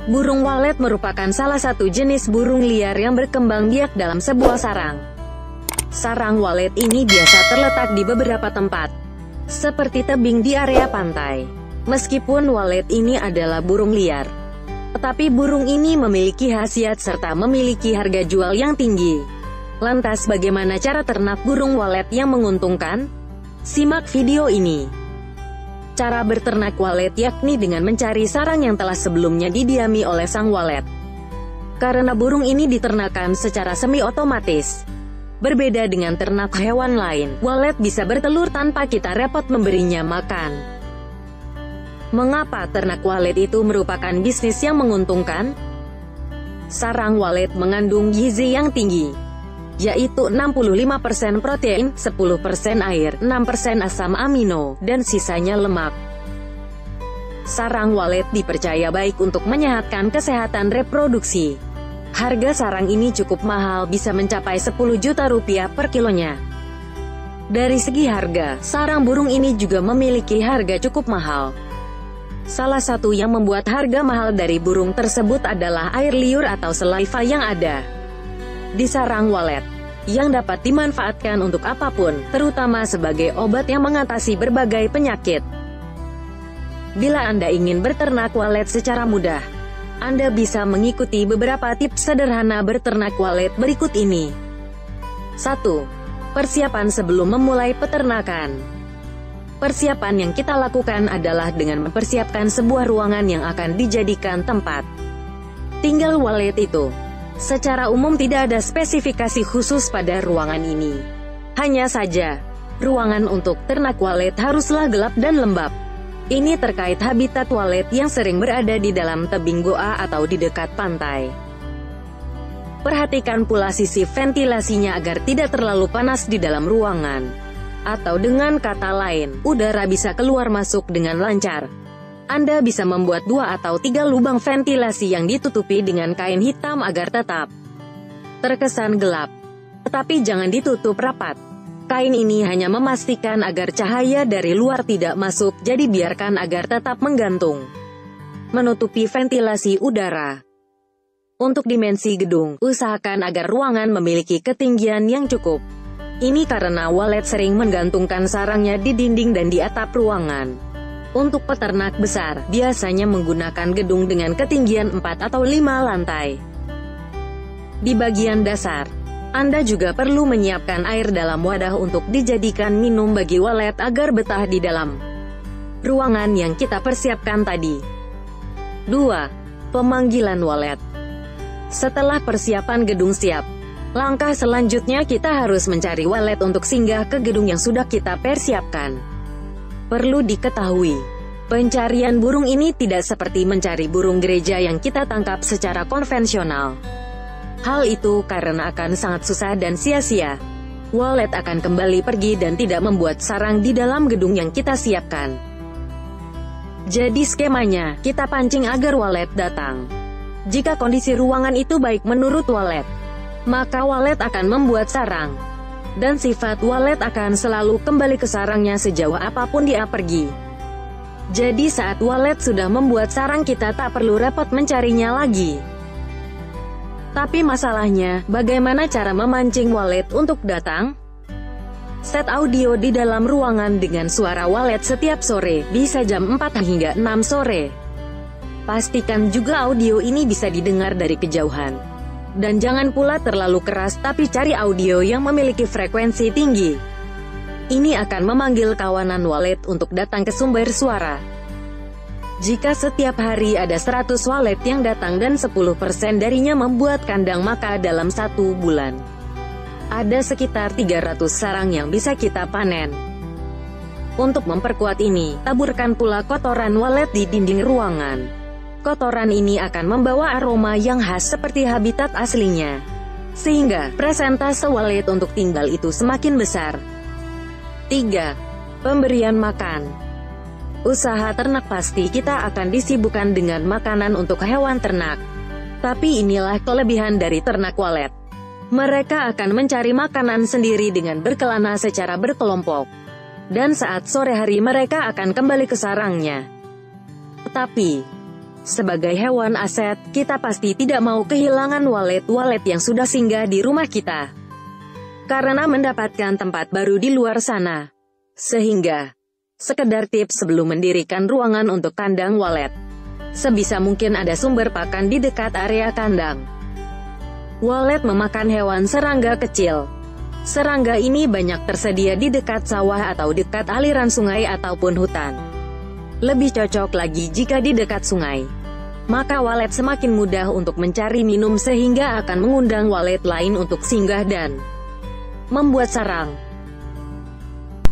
Burung walet merupakan salah satu jenis burung liar yang berkembang biak dalam sebuah sarang. Sarang walet ini biasa terletak di beberapa tempat, seperti tebing di area pantai. Meskipun walet ini adalah burung liar, tetapi burung ini memiliki khasiat serta memiliki harga jual yang tinggi. Lantas bagaimana cara ternak burung walet yang menguntungkan? Simak video ini. Cara berternak walet yakni dengan mencari sarang yang telah sebelumnya didiami oleh sang walet. Karena burung ini diternakan secara semi-otomatis. Berbeda dengan ternak hewan lain, walet bisa bertelur tanpa kita repot memberinya makan. Mengapa ternak walet itu merupakan bisnis yang menguntungkan? Sarang walet mengandung gizi yang tinggi, yaitu 65% protein, 10% air, 6% asam amino, dan sisanya lemak. Sarang walet dipercaya baik untuk menyehatkan kesehatan reproduksi. Harga sarang ini cukup mahal, bisa mencapai 10 juta rupiah per kilonya. Dari segi harga, sarang burung ini juga memiliki harga cukup mahal. Salah satu yang membuat harga mahal dari burung tersebut adalah air liur atau saliva yang ada di sarang walet, yang dapat dimanfaatkan untuk apapun, terutama sebagai obat yang mengatasi berbagai penyakit. Bila Anda ingin berternak walet secara mudah, Anda bisa mengikuti beberapa tips sederhana berternak walet berikut ini. 1. Persiapan sebelum memulai peternakan. Persiapan yang kita lakukan adalah dengan mempersiapkan sebuah ruangan yang akan dijadikan tempat tinggal walet itu. Secara umum tidak ada spesifikasi khusus pada ruangan ini. Hanya saja, ruangan untuk ternak walet haruslah gelap dan lembab. Ini terkait habitat walet yang sering berada di dalam tebing goa atau di dekat pantai. Perhatikan pula sisi ventilasinya agar tidak terlalu panas di dalam ruangan. Atau dengan kata lain, udara bisa keluar masuk dengan lancar. Anda bisa membuat 2 atau 3 lubang ventilasi yang ditutupi dengan kain hitam agar tetap terkesan gelap. Tetapi jangan ditutup rapat. Kain ini hanya memastikan agar cahaya dari luar tidak masuk, jadi biarkan agar tetap menggantung, menutupi ventilasi udara. Untuk dimensi gedung, usahakan agar ruangan memiliki ketinggian yang cukup. Ini karena walet sering menggantungkan sarangnya di dinding dan di atap ruangan. Untuk peternak besar, biasanya menggunakan gedung dengan ketinggian 4 atau 5 lantai. Di bagian dasar, Anda juga perlu menyiapkan air dalam wadah untuk dijadikan minum bagi walet agar betah di dalam ruangan yang kita persiapkan tadi. 2. Pemanggilan walet. Setelah persiapan gedung siap, langkah selanjutnya kita harus mencari walet untuk singgah ke gedung yang sudah kita persiapkan. Perlu diketahui, pencarian burung ini tidak seperti mencari burung gereja yang kita tangkap secara konvensional. Hal itu karena akan sangat susah dan sia-sia. Walet akan kembali pergi dan tidak membuat sarang di dalam gedung yang kita siapkan. Jadi skemanya, kita pancing agar walet datang. Jika kondisi ruangan itu baik menurut walet, maka walet akan membuat sarang. Dan sifat walet akan selalu kembali ke sarangnya sejauh apapun dia pergi. Jadi saat walet sudah membuat sarang, kita tak perlu repot mencarinya lagi. Tapi masalahnya, bagaimana cara memancing walet untuk datang? Set audio di dalam ruangan dengan suara walet setiap sore, bisa jam 4 hingga 6 sore. Pastikan juga audio ini bisa didengar dari kejauhan. Dan jangan pula terlalu keras, tapi cari audio yang memiliki frekuensi tinggi. Ini akan memanggil kawanan walet untuk datang ke sumber suara. Jika setiap hari ada 100 walet yang datang dan 10% darinya membuat kandang, maka dalam 1 bulan ada sekitar 300 sarang yang bisa kita panen. Untuk memperkuat ini, taburkan pula kotoran walet di dinding ruangan. Kotoran ini akan membawa aroma yang khas seperti habitat aslinya, sehingga presentase walet untuk tinggal itu semakin besar. 3. Pemberian makan. Usaha ternak pasti kita akan disibukkan dengan makanan untuk hewan ternak. Tapi inilah kelebihan dari ternak walet. Mereka akan mencari makanan sendiri dengan berkelana secara berkelompok. Dan saat sore hari mereka akan kembali ke sarangnya. Tetapi, Sebagai hewan aset, kita pasti tidak mau kehilangan walet-walet yang sudah singgah di rumah kita. Karena mendapatkan tempat baru di luar sana. Sehingga, sekedar tips sebelum mendirikan ruangan untuk kandang walet. Sebisa mungkin ada sumber pakan di dekat area kandang. Walet memakan hewan serangga kecil. Serangga ini banyak tersedia di dekat sawah atau dekat aliran sungai ataupun hutan. Lebih cocok lagi jika di dekat sungai. Maka walet semakin mudah untuk mencari minum sehingga akan mengundang walet lain untuk singgah dan membuat sarang.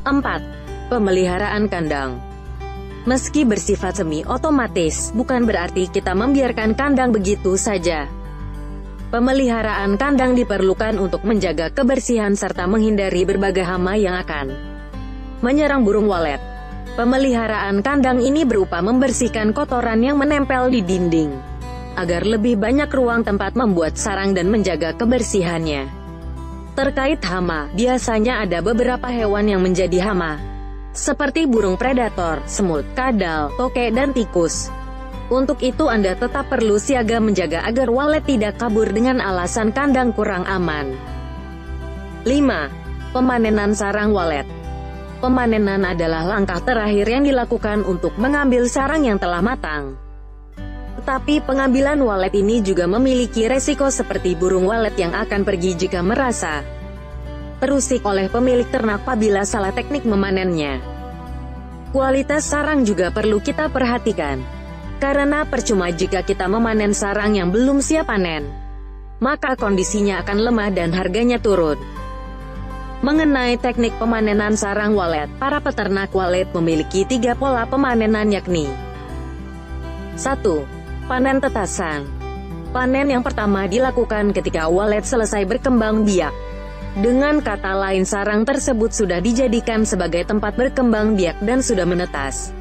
4. Pemeliharaan kandang. Meski bersifat semi-otomatis, bukan berarti kita membiarkan kandang begitu saja. Pemeliharaan kandang diperlukan untuk menjaga kebersihan serta menghindari berbagai hama yang akan menyerang burung walet. Pemeliharaan kandang ini berupa membersihkan kotoran yang menempel di dinding, agar lebih banyak ruang tempat membuat sarang dan menjaga kebersihannya. Terkait hama, biasanya ada beberapa hewan yang menjadi hama, seperti burung predator, semut, kadal, tokek, dan tikus. Untuk itu Anda tetap perlu siaga menjaga agar walet tidak kabur dengan alasan kandang kurang aman. 5. Pemanenan sarang walet. Pemanenan adalah langkah terakhir yang dilakukan untuk mengambil sarang yang telah matang. Tetapi pengambilan walet ini juga memiliki resiko seperti burung walet yang akan pergi jika merasa terusik oleh pemilik ternak apabila salah teknik memanennya. Kualitas sarang juga perlu kita perhatikan. Karena percuma jika kita memanen sarang yang belum siap panen, maka kondisinya akan lemah dan harganya turun. Mengenai teknik pemanenan sarang walet, para peternak walet memiliki 3 pola pemanenan yakni 1. Panen tetasan. Panen yang pertama dilakukan ketika walet selesai berkembang biak. Dengan kata lain sarang tersebut sudah dijadikan sebagai tempat berkembang biak dan sudah menetas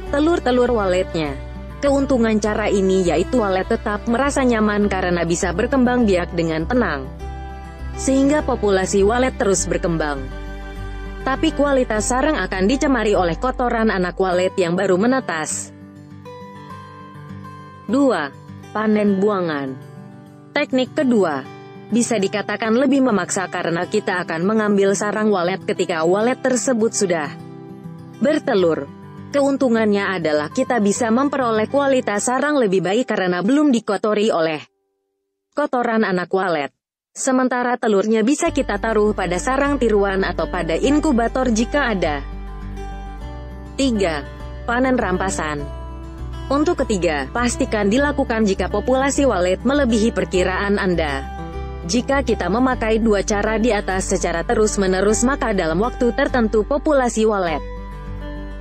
telur-telur waletnya. Keuntungan cara ini yaitu walet tetap merasa nyaman karena bisa berkembang biak dengan tenang, sehingga populasi walet terus berkembang. Tapi kualitas sarang akan dicemari oleh kotoran anak walet yang baru menetas. 2. Panen buangan. Teknik kedua bisa dikatakan lebih memaksa karena kita akan mengambil sarang walet ketika walet tersebut sudah bertelur. Keuntungannya adalah kita bisa memperoleh kualitas sarang lebih baik karena belum dikotori oleh kotoran anak walet. Sementara telurnya bisa kita taruh pada sarang tiruan atau pada inkubator jika ada. 3. Panen rampasan. Untuk ketiga, pastikan dilakukan jika populasi walet melebihi perkiraan Anda. Jika kita memakai 2 cara di atas secara terus-menerus maka dalam waktu tertentu populasi walet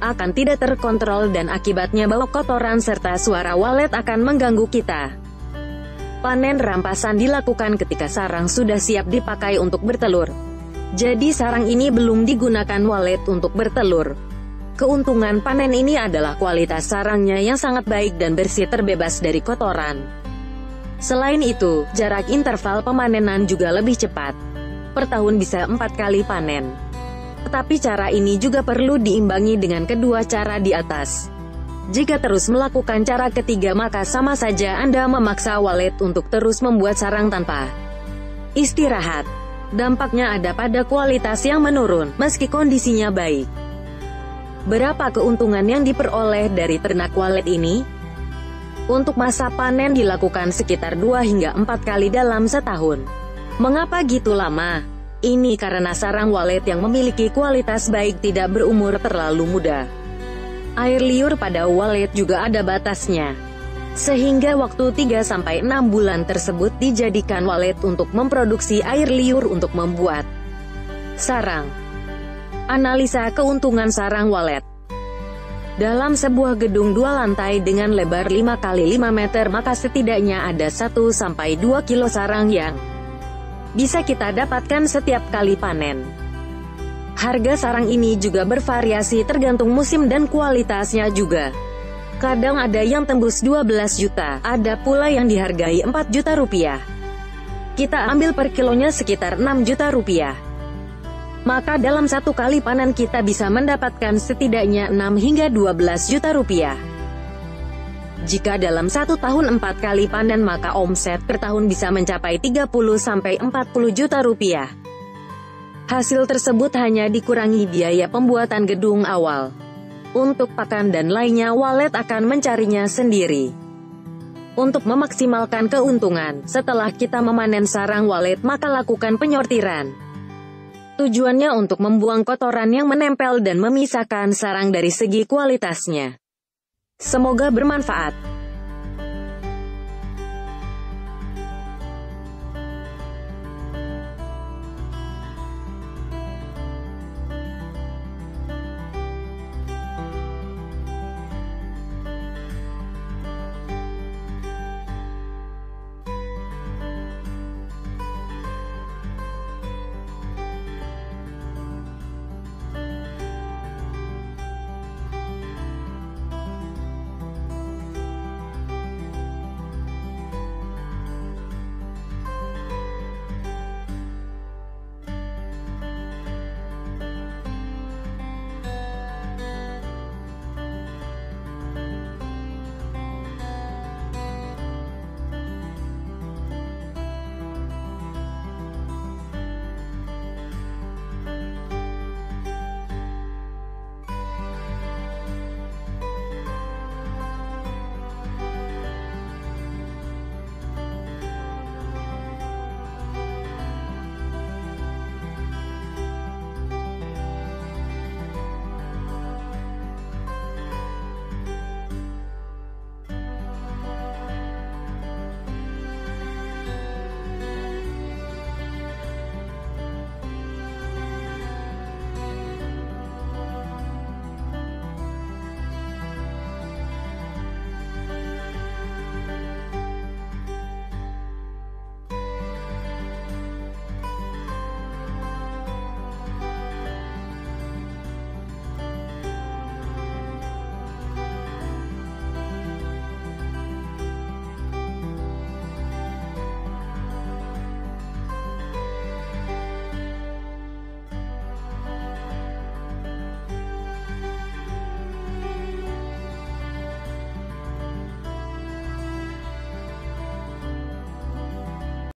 akan tidak terkontrol dan akibatnya bau kotoran serta suara walet akan mengganggu kita. Panen rampasan dilakukan ketika sarang sudah siap dipakai untuk bertelur. Jadi sarang ini belum digunakan walet untuk bertelur. Keuntungan panen ini adalah kualitas sarangnya yang sangat baik dan bersih terbebas dari kotoran. Selain itu, jarak interval pemanenan juga lebih cepat. Per tahun bisa 4 kali panen. Tetapi cara ini juga perlu diimbangi dengan kedua cara di atas. Jika terus melakukan cara ketiga maka sama saja Anda memaksa walet untuk terus membuat sarang tanpa istirahat. Dampaknya ada pada kualitas yang menurun, meski kondisinya baik. Berapa keuntungan yang diperoleh dari ternak walet ini? Untuk masa panen dilakukan sekitar 2 hingga 4 kali dalam setahun. Mengapa gitu lama? Ini karena sarang walet yang memiliki kualitas baik tidak berumur terlalu muda. Air liur pada walet juga ada batasnya. Sehingga waktu 3-6 bulan tersebut dijadikan walet untuk memproduksi air liur untuk membuat sarang. Analisa keuntungan sarang walet. Dalam sebuah gedung 2 lantai dengan lebar 5 x 5 meter maka setidaknya ada 1-2 kilo sarang yang bisa kita dapatkan setiap kali panen. Harga sarang ini juga bervariasi tergantung musim dan kualitasnya juga. Kadang ada yang tembus 12 juta, ada pula yang dihargai 4 juta rupiah. Kita ambil per kilonya sekitar 6 juta rupiah. Maka dalam 1 kali panen kita bisa mendapatkan setidaknya 6 hingga 12 juta rupiah. Jika dalam 1 tahun 4 kali panen maka omset per tahun bisa mencapai 30-40 juta rupiah. Hasil tersebut hanya dikurangi biaya pembuatan gedung awal. Untuk pakan dan lainnya walet akan mencarinya sendiri. Untuk memaksimalkan keuntungan, setelah kita memanen sarang walet maka lakukan penyortiran. Tujuannya untuk membuang kotoran yang menempel dan memisahkan sarang dari segi kualitasnya. Semoga bermanfaat.